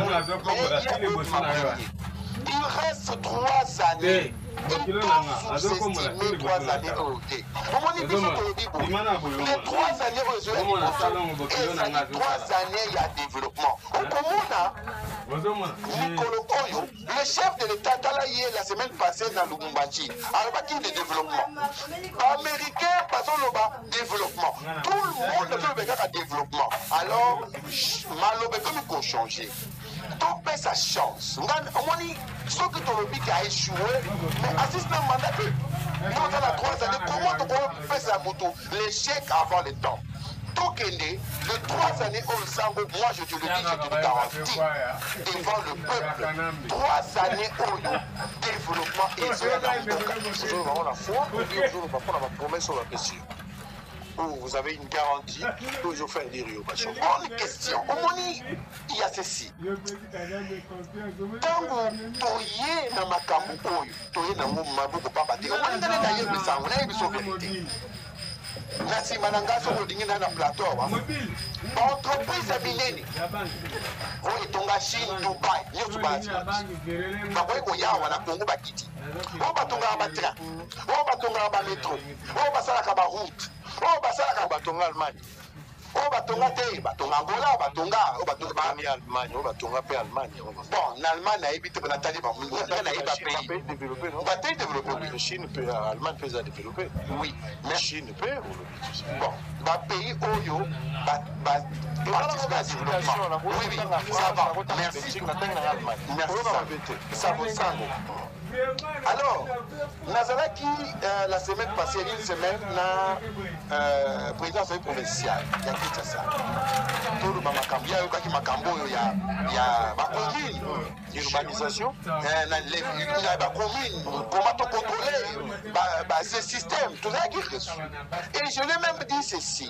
Il reste 3 années. Il doit sous-estimer 3 années au thé. Les 3 années aux et 3 années, il y a développement. Au Komona, Nicolo Oyo, le chef de l'État, la semaine passée dans Lubumbashi, a bâti des développements. Américains, passons le bas, développement. Tout le monde veut le développement. Alors, Malobe, comme il faut changer. Donc, paie sa chance. On dit, ceux qui ont le pic a échoué, mais assiste un mandat. Nous, on a 3 années. Comment tu peux faire sa moto? L'échec avant le temps. Donc, les 3 années au Sango, moi je te le dis, je te le garantis, devant le peuple. 3 années au développement et sur la foi, on a ma promesse sur la question. Vous avez une garantie, toujours faire des rios. Bonne question. Il y a ceci. Tant que tu na makambo oyo, tu na mabuko papa te. On a d'ailleurs besoin, on a besoin de vérité. Nasi manangaso holding na plateau. Entreprise à Bineni. On est tonga Chine, Dubaï, New Bati. Bakoy ko yawa na Congo bakiti. On va tonga battra. On va tonga ba métro. On va sala ka ba route. On va sala ka tonga Allemagne. On va tonga te, batonga Angola, batonga Allemagne, on va tonga pe Allemagne. Bon, en Allemagne a évité que Nathalie va pays développer, non? Pays développer, oui. La Chine peut, l'Allemagne peut se développer. Oui, mais la Chine peut. Bon, pays Oyo, participer à développement. Oui, ça va. Merci. Merci, ça vous savez. Alors, Nazaraki, la semaine passée, une semaine, la présidence provinciale, il y a tout ça. Tout le Makambo, il y a ma commune, l'urbanisation, il y a ma commune, comment contrôler ce système, tout ça qui est reçu. Et je l'ai même dit ceci.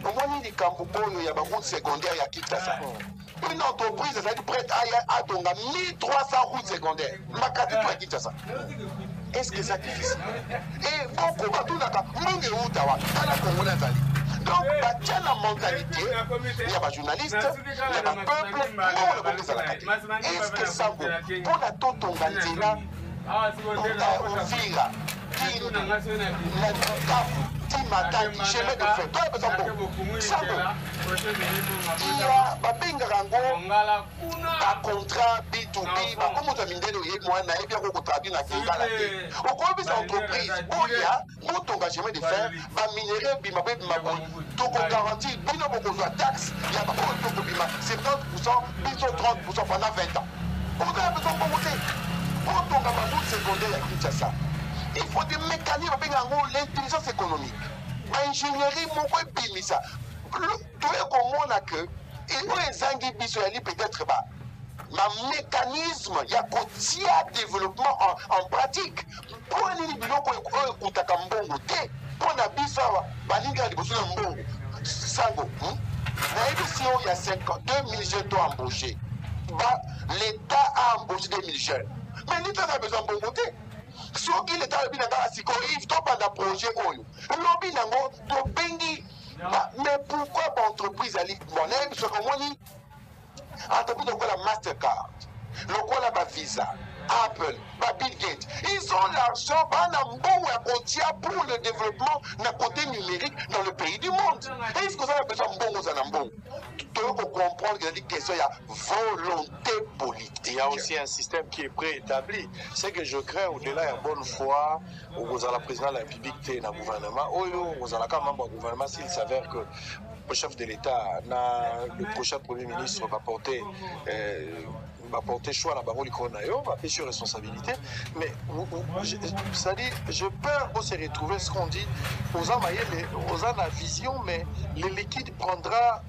Au moins, il y a une route secondaire, il y a qui ça. Une entreprise, ça est prête à 1300 routes secondaires. Est-ce que c'est difficile? Et beaucoup de donc, il y a la mentalité, il y a des journalistes, il y a des peuples, est-ce que ça vaut? Pour la Totonganzela, on vira, Timataki, chemin de fer, toi, par exemple, ça vaut. Il y a un contrat B2B, comme on a mis des moyens, il y a un traduit dans le au cours des entreprises, il y a un engagement de fer, un minerai, donc on garantit, il y a beaucoup de taxes, il y a beaucoup de 70%, 30% pendant 20 ans. Vous avez besoin de monter. Pour ton route secondaire à Kinshasa, il faut des mécanismes, l'intelligence économique, l'ingénierie, ça. Tout est commun à que, et les anguilles peut-être pas. Le mécanisme, il y a un développement en pratique. Pour un individu qui est en bon côté, pour un abysse, il y a un bon sango. Il y a 52 000 jeunes embauchés. L'État a embauché 2 000 jeunes. Mais l'État a besoin de bon côté. Si l'État a besoin de projet, mais pourquoi l'entreprise a dit, ce qu'on dit, entreprise comme la Mastercard, la Visa, Apple, Bill Gates, ils ont l'argent pour le développement d'un côté numérique dans le pays du monde. Est-ce que vous avez besoin de bon? Tu peux comprendre comprendre que c'est question, il y a volonté politique. Il y a aussi un système qui est préétabli. C'est que je crains au-delà de la bonne foi, vous avez la présidente de la République, dans le gouvernement, vous avez quand même un gouvernement s'il s'avère que le chef de l'État, le prochain Premier ministre va porter choix à la barre va faire sur responsabilité. Mais ça dit, je peur qu'on se retrouve ce qu'on dit aux gens la vision, mais le liquide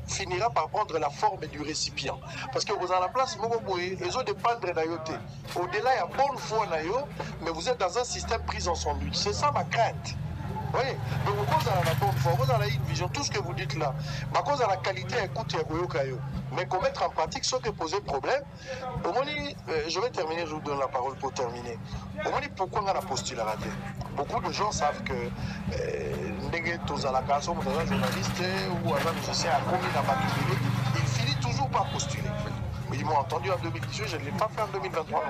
finira par prendre la forme du récipient. Parce que vous avez la place, ils ont dépendre d'Ayoté. Au-delà, il y a bonne foi, mais vous êtes dans un système pris en son but. C'est ça ma crainte. Oui, donc vous avez la bonne foi, vous avez une vision, tout ce que vous dites là, vous avez la qualité écoute mais qu'on mettre en pratique ce qui pose problème. Je vais terminer, je vous donne la parole pour terminer. Pourquoi on a postulé à la tête? Beaucoup de gens savent que un journaliste ou un musicien a commis la batterie, il finit toujours par postuler. Ils m'ont entendu en 2018, je ne l'ai pas fait en 2023 non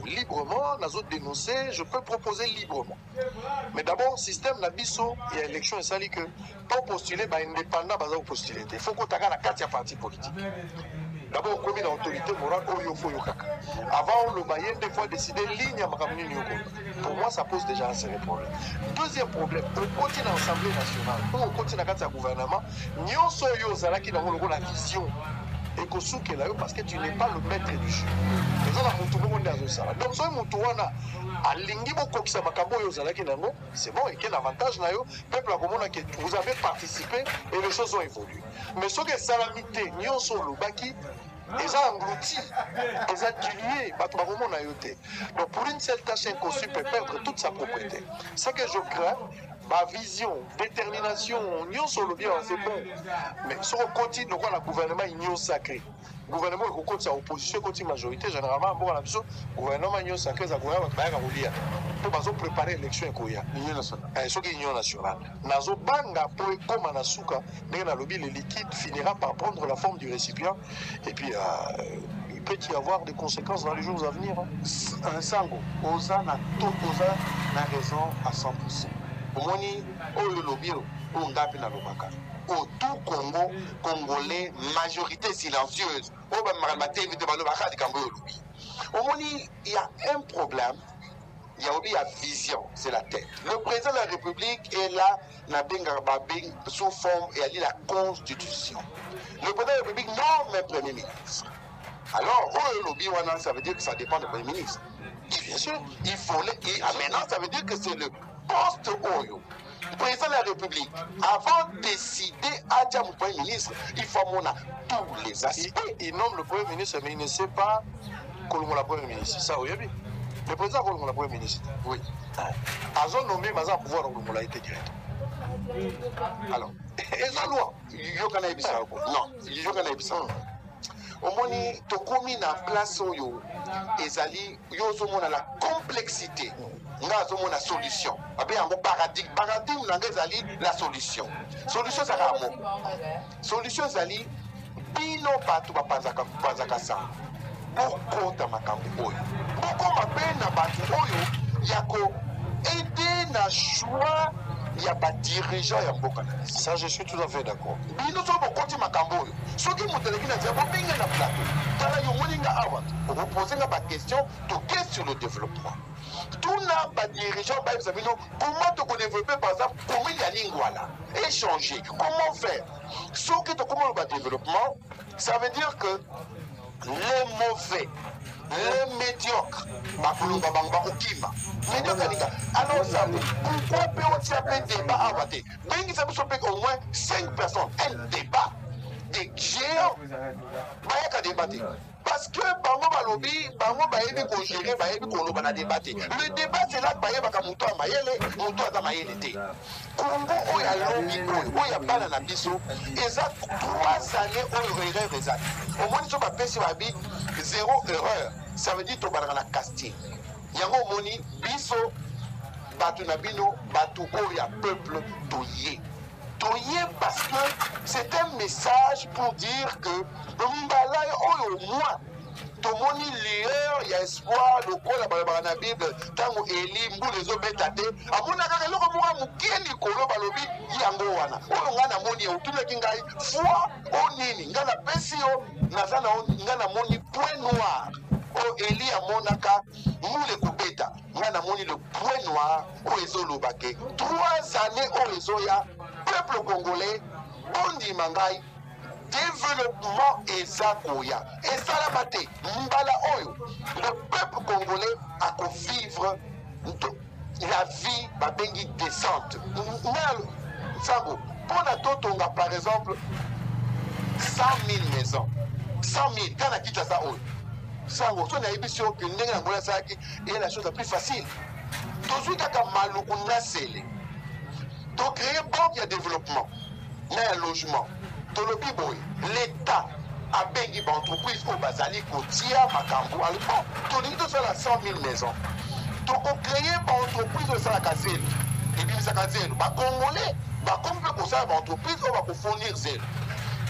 plus. Librement, dénoncer, je peux proposer librement. Mais d'abord, système Nabiso, il y a élection et ça dit que pour postuler, indépendant, il postuler. Il faut qu'on ait la carte parti politique. D'abord, comme une autorité morale, avant, le Bayern, des fois, décider ligne à Makamini. Pour moi, ça pose déjà un sérieux problème. Deuxième problème, au côté de l'Assemblée nationale, ou au côté de la gouvernement, nous sommes qui avons la vision et que ce qui est là, parce que tu n'es pas le maître du jeu. Donc, si vous c'est bon, et quel avantage peuple vous avez participé et les choses ont évolué. Mais ce que salamité, nous sommes le baki, ils ont englouti, ils ont dilué, donc pour une seule tâche inconçue peut perdre toute sa propriété. Ce que je crains, ma vision, détermination, nous sommes le bien, c'est bon. Mais si on continue, le gouvernement est sacré. Le gouvernement est contre sa opposition, contre sa majorité, généralement, le gouvernement est sacré, le gouvernement pour préparer l'élection l'Union nationale. Ce qui est l'Union nationale. Nazo banga pour comme Anasuka, le liquide finira par prendre la forme du récipient. Et puis, il peut y avoir des conséquences dans les jours à venir. Sango, Oza n'a raison à 100%. Omoni oyo lobiro ongapi na lobaka au tout Congo congolais majorité silencieuse o ba maramate vite ba lobaka di kambo lobi omoni il y a un problème il y a aussi la vision c'est la tête le président de la République est là na benga babing sous forme et ali la constitution le président de la République nomme un premier ministre alors oyo lobby wana ça veut dire que ça dépend du premier ministre bien sûr il faut maintenant ça veut dire que c'est le poste Oyo. Le président de la République, avant de décider à dire le Premier ministre, il faut avoir tous les aspects. Il nomme le Premier ministre, mais il ne sait pas qu'on le Premier ministre. Ça, oui, le président qu'on le Premier ministre. Oui. Ils ont nommé, mais ils ont pouvoir qu'on l'a été direct. Alors, et la loi, il y a non, il y a omoni tokomi na place oyo ezali yo ozomona la complexité nga azomona solution abe yango paradigme nanga ezali la solution ezali mo solution ezali bino bato bapanzaka sango bokota makambo oyo bokoma mpe na bato oyo ya koede na choix ya badirigeant ya mboka na biso. Ça, je suis tout à fait d'accord. Bino so bokoti makambo oyo soki moto eleki na nzela bobenge na plateau tala yo moninga awa okoposenga baquestion toke sur le développement tuna badirigeant bayebisa bino comment tokodévelopper par exemple commune ya lingwala échanger comment faire soki tokomona badéveloppement ça veut dire que les mauvais les médiocres bakoloba bango bakokima médiocre alinga alors ça pourquoi peut on s'appeler débat à voter bengi ça peut au moins 5 personnes un débat des géants bayaka débattre parce que bango balobi bango bayebi ko gérer bayebi ko loba na débattre le débat c'est là bayebaka muto amayele muto aza mayele te Congo oya lobi oya bana na biso eza 3 années oyo erreur ezali omoni so bapesi babi zéro erreur ça veut dire to bana na casting yango omoni biso batu na bino batu oya peuple toye parce que c'est un message pour dire que mbala oyo moi tomoni lueur ya espoir lokola balobaka na bible ntango eli mbula ezobeta te amona kaka eloko moko mokie likolo balobi yango wana oyo ngai namoni otunaki ngai foi o nini ngai napesi yo naza ngai namoni point noir oyo eli amonaka mbula ekobeta ngai namoni le point noir oyo ezoloba ke 3 années oyo ezoya peuple congolais bondima ngai développement eza koya esalama te mbala oyo le peuple congolais akovivre la vie babengi décente sango mpona totonga par exemple 100 000 maisons 100 000 kana kitasa oyo sango so nayebi si oke ndenge na ngolo asalaki eye la chose la plus facile tozwi kaka maluku nasele tocreye banque ya développement na ya logement tolobi boye l'état abengi baentreprise oyo bazali kotia makambo alibon tolingi tosala 100 000 maisons tokocreye baentreprise oyo esalaka zelo ebimisaka zelo bacongolais bakomi mpe kosala baentreprise oyo bakofournir zelo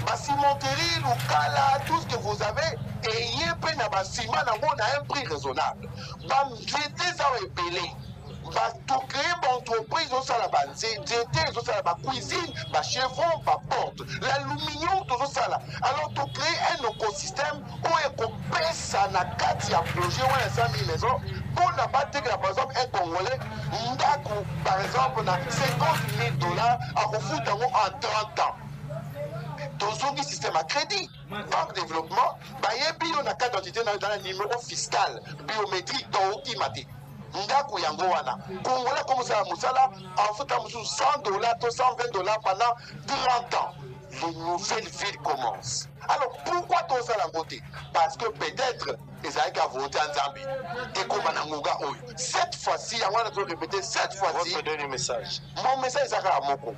basimenterie lokala tout ce que vous avez eye mpe na basima nango na un prix raisonnable banzete eza oyo ebele tocreye baentreprise ozosala banzete ezosala bacuisine bachevron baporte l'aluminium tozosala alors tocreye un écosystème oyo ekopesa na kati ya projet wana 100 000 maisons mpona batekela par exemple un congolais ndako par exemple na 50 000 $ akofuta yango en 30 ans tozongi système à crédit banque développement bayebi yo na carte d'identité dans le numéro fiscal biométrique tookima te ndako yango wana congolais komosala mosala afuta mosusu 100 $ to 120 $ pendant 30 ans les nouvelles villes commencent alors pourquoi tosala yango te parce que peut-être ezalaki avote ya nzambe ekoma na ngonga oyo cette fois-ci yango wana torépété cette fois-ci votre dernier message mon message ezalaka moko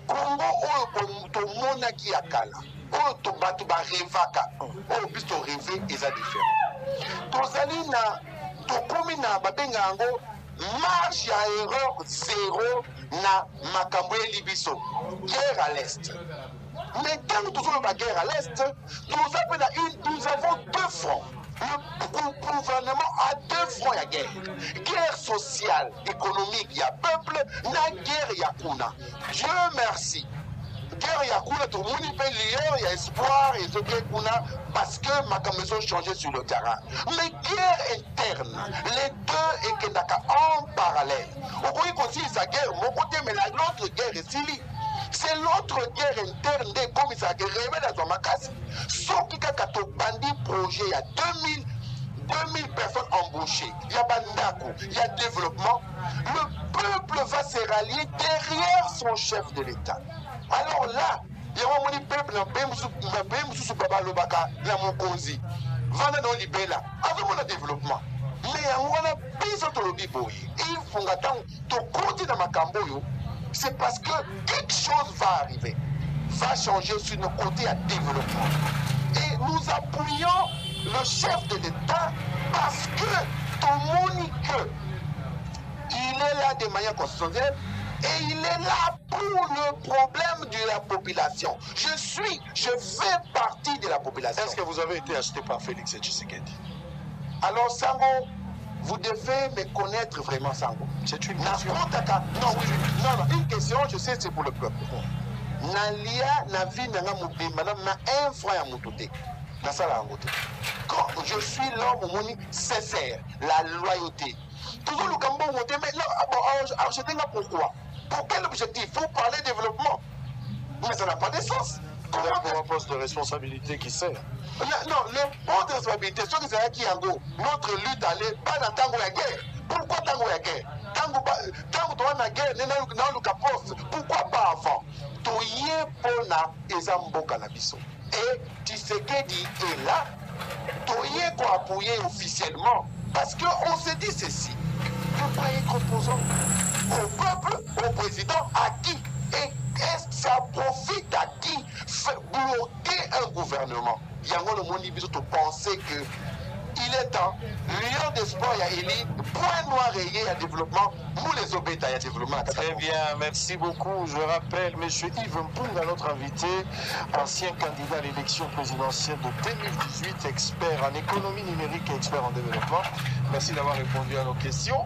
Congo oyo tomonaki ya kala oyo bato barevaka oyo biso toreve eza différent tozali na tokomi na babenga yango marge ya erreur 0 na makambo eli biso guerre à l'est mais ntango tozoloba guerre à l'est toza mpe na nous avons 2 fronts le gouvernement a 2 fronts ya guerre sociale économique ya peuple na guerre ya kuna Dieu merci guerre ya kuna tomoni mpe lueur ya espoir ezoke kuna parce que makambo ezochange sur le terrain mais guerre interne les deux ekendaka en parallèle okoki kosilisa guerre moko te mais l'autre guerre esili c'est l'autre guerre interne nde ekomisaka rebele azwa makasi soki kaka tobandi projet ya 2000 personnes embauchées, il y a bandako, il y a développement, le peuple va se rallier derrière son chef de l'État. Alors là, il y a un peuple qui na mokonzi, vana no libela, avec mon développement. Mais il y a un pays de l'Obiboye, et il faut attendre, to côté dans ma camboyo, c'est parce que quelque chose va arriver, va changer sur nos côtés à développement. Et nous appuyons le chef de l'État parce que Tomonike, il est là de manière constitutionnelle et il est là pour le problème de la population. Je fais partie de la population. Est-ce que vous avez été acheté par Félix Tshisekedi? Alors Sango, vous devez me connaître vraiment Sango. C'est une question. Non, une question, je sais, c'est pour le peuple. Nalia, na vie, na mubimba, na un franc à moutoute. Quand je suis l'homme sincère, la loyauté. Toujours le Gabon, mais non, je dis pourquoi. Pour quel objectif? Il faut parler développement. Mais ça n'a pas de sens. Comment pour un poste de responsabilité qui sert? Non, le poste de responsabilité, ce qui est qui en gros, notre lutte allait pas dans tango la guerre. Pourquoi tango la guerre? Tango toi la guerre, non le poste. Pourquoi pas avant? Toye pona ezambo cannabis. Et Tshisekedi est là, Toye qu'on appuyer officiellement, parce qu'on se dit ceci, ne pas être opposant au peuple, au président, à qui? Et ça profite à qui? Bloquer un gouvernement. Il y a un moment où on pense que il est temps, l'Union des sport, il y a Eli, point noir et il y a développement. Nous les obéta, il y a développement. Très bien, merci beaucoup. Je rappelle, M. Yves Mpunga, notre invité, ancien candidat à l'élection présidentielle de 2018, expert en économie numérique et expert en développement. Merci d'avoir répondu à nos questions.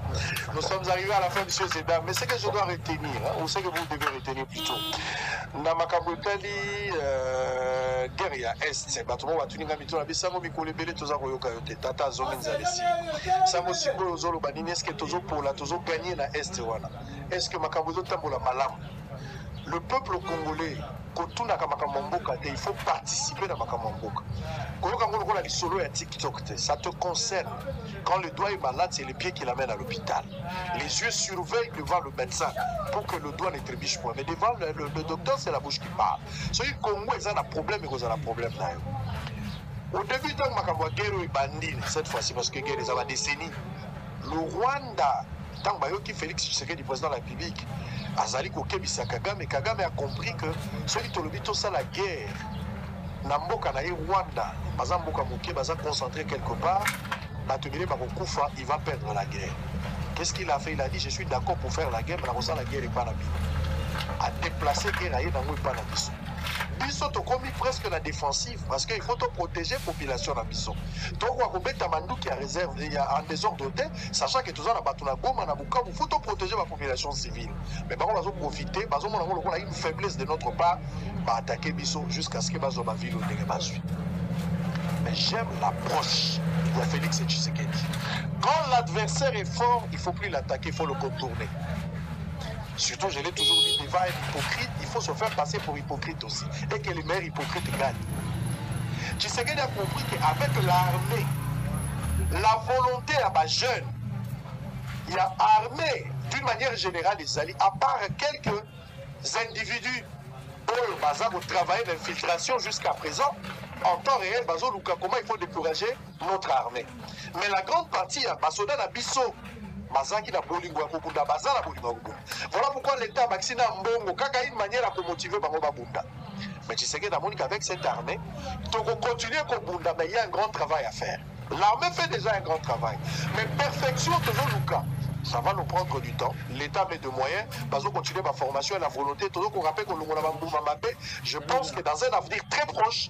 Nous sommes arrivés à la fin, M. Zedam, mais c'est que je dois retenir, hein, ou c'est que vous devez retenir plutôt. Namakabutali, Guerria Est, Batomo, Batuninga Mito, Abissamo, Mikole Bele, Toza Koyoka Yote, Tata Zomenzalesi. Samo Siko, Zolo Banini, est-ce que Tozo Pola, Tozo gagné na Est Wana? Est-ce que Makabuzo Tambola Malam? Le peuple congolais, Kotuna Kamakamamboka, il faut participer dans Makamamboka. Ça te concerne. Quand le doigt est malade, c'est les pieds qui l'amènent à l'hôpital. Les yeux surveillent devant le médecin pour que le doigt ne trébuche pas. Mais devant le docteur, c'est la bouche qui parle. Ce qui est Congo, ils ont un problème, ils ont un problème. Au début, tant que guerre est bandit, cette fois-ci, parce que guerre, ils ont des décennies. Le Rwanda, tant que Félix Tshisekedi, du président de la République, Azali Kokebisa Kagame, Kagame a compris que ceux qui ont ça la guerre, Namboka na Rwanda, Bazamboka Moké, Baza concentré quelque part, Batumile Bakokufa, il va perdre la guerre. Qu'est-ce qu'il a fait? Il a dit, je suis d'accord pour faire la guerre, mais la guerre n'est pas la vie. A déplacer la guerre, dans le pas la vie. Biso to commis presque la défensive parce qu'il faut protéger la population dans Biso. Donc on va Tamandou qui a réserve, il y a un désordre, sachant que tout ça na Goma na Bukavu, il faut protéger la population civile. Mais par contre, on va profiter, parce qu'on a une faiblesse de notre part, va attaquer Biso jusqu'à ce que Bazo ma ville au Négabasu. Mais j'aime l'approche de Félix Tshisekedi. Quand l'adversaire est fort, il ne faut plus l'attaquer, il faut le contourner. Surtout, je l'ai toujours dit, devant un hypocrite, il faut se faire passer pour hypocrite aussi. Et que les meilleurs hypocrites gagnent. Tshisekedi a compris qu'avec l'armée, la volonté à ma jeune, il y a armé d'une manière générale les alliés, à part quelques individus pour Baza pour travailler l'infiltration jusqu'à présent, en temps réel, Bazo Luka, comment il faut décourager notre armée. Mais la grande partie, Basoda Nabiso, voilà pourquoi l'État a vacciné Mbongo, quand il y a une manière à motiver Bango Babunda. Mais tu sais qu'avec cette armée, tu vas continuer comme Bunda, mais il y a un grand travail à faire. L'armée fait déjà un grand travail. Mais perfection, toujours Luka. Ça va nous prendre du temps. L'État met de moyens. Parce qu'on continue ma formation et la volonté. Toujours qu'on rappelle qu'on je pense que dans un avenir très proche,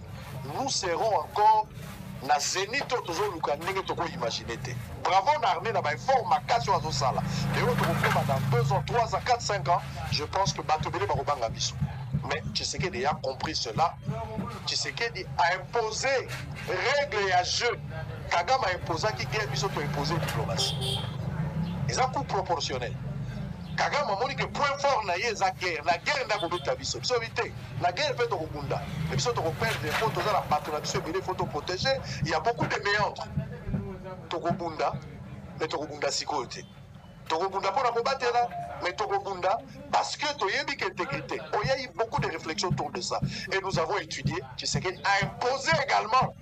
nous serons encore na zénith toujours luka ndenge toko imaginer te. Bravo na armée na ba formation à Zosala. Et on trouve dans 2 ans, 3 ans, 4, 5 ans, je pense que Batobele va rebanga biso. Mais Tshisekedi a compris cela. Tshisekedi a imposé règles et jeu. Kagame a imposé qui guerre biso pour imposer diplomatie. Ils ont un coup proportionnel. Kagame a dit que le point fort na la guerre. La guerre n'a pas de biso. La guerre fait au Rwanda. Et puis, on perd des photos dans la patronation, il faut protéger. Il y a beaucoup de méandres. Tokobunda, mais Tokobunda si côté. Tokobunda pour la combattre là, mais Tokobunda parce que tu as eu intégrité. Il y a eu beaucoup de réflexions autour de ça. Et nous avons étudié, Tshisekedi a imposé également.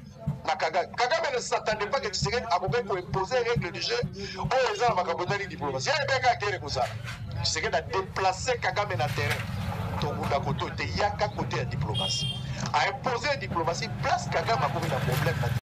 Kagame ne s'attendait pas que Tshisekedi a imposé les règles du jeu. Oh, les gens ont dit diplomatie. Il y a des gens qui ont Tshisekedi a déplacé Kagame dans le terrain. Tokobunda côté, il y a qu'à côté la diplomatie. A imposé la diplomatie, place Kagame a un problème.